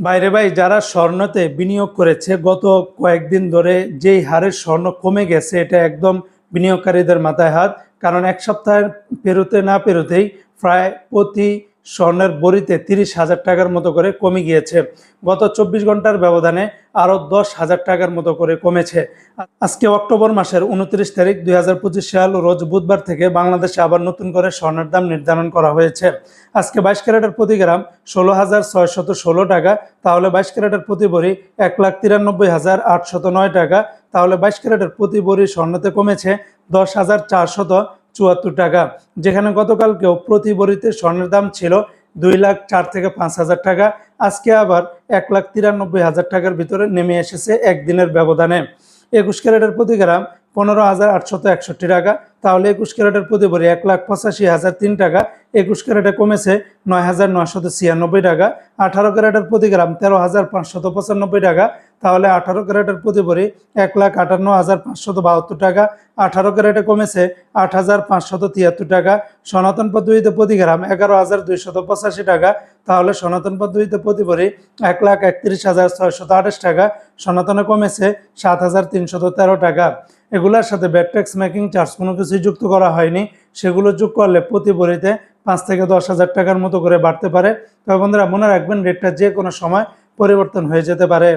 বাইরে ভাই যারা স্বর্ণতে বিনিয়োগ করেছে গত কয়েকদিন ধরে যেই হারে স্বর্ণ কমে গেছে এটা একদম বিনিয়োগকারীদের মাথায় হাত। কারণ এক সপ্তাহের পেরোতে না পেরোতেই প্রায় প্রতি স্বর্ণের বড়িতে 30,000 টাকার মতো করে কমে গিয়েছে। গত 24 ঘন্টার ব্যবধানে আরও 10,000 টাকার মতো করে কমেছে। আজকে অক্টোবর মাসের 29 তারিখ 2025 সাল রোজ বুধবার থেকে বাংলাদেশে আবার নতুন করে স্বর্ণের দাম নির্ধারণ করা হয়েছে। আজকে 22 ক্যারেটের প্রতি গ্রাম 16,616 টাকা, তাহলে 22 ক্যারেটের প্রতি ভরি 1,93,809 টাকা, তাহলে 22 ক্যারেটের প্রতি ভরি স্বর্ণতে কমেছে 10,474 টাকা। যেখানে গতকালকেও প্রতি ভরিতে স্বর্ণের দাম ছিল 2,04,000 থেকে 5,000 টাকা, আজকে আবার 1,93,000 টাকার ভিতরে নেমে এসেছে একদিনের ব্যবধানে। 21 ক্যারেটের প্রতি গ্রাম 15,861 টাকা, তাহলে 21 ক্যারেটের প্রতি ভরি 1,85,003 টাকা, 21 ক্যারেটে কমেছে 9,996 টাকা। 18 ক্যারেটের প্রতি গ্রাম 13,595 টাকা, তাহলে 18 ক্যারেটের প্রতি ভরি 1,58,572 টাকা, 18 ক্যারেটে কমেছে 8,573 টাকা। সনাতন পদ্ধতিতে প্রতি গ্রাম 11,285 টাকা, তাহলে সনাতন পদ্ধতিতে প্রতি ভরি 1,31,628 টাকা, সনাতনে কমেছে 7,313 টাকা। এগুলোর সাথে ভ্যাট ট্যাক্স মেকিং চার্জ কোনো কিছুই যুক্ত করা হয়নি, সেগুলো যোগ করলে প্রতি ভরিতে 5 থেকে 10,000 টাকার মতো করে বাড়তে পারে। তবে বন্ধুরা মনে রাখবেন রেটটা যে কোনো সময় পরিবর্তন হয়ে যেতে পারে।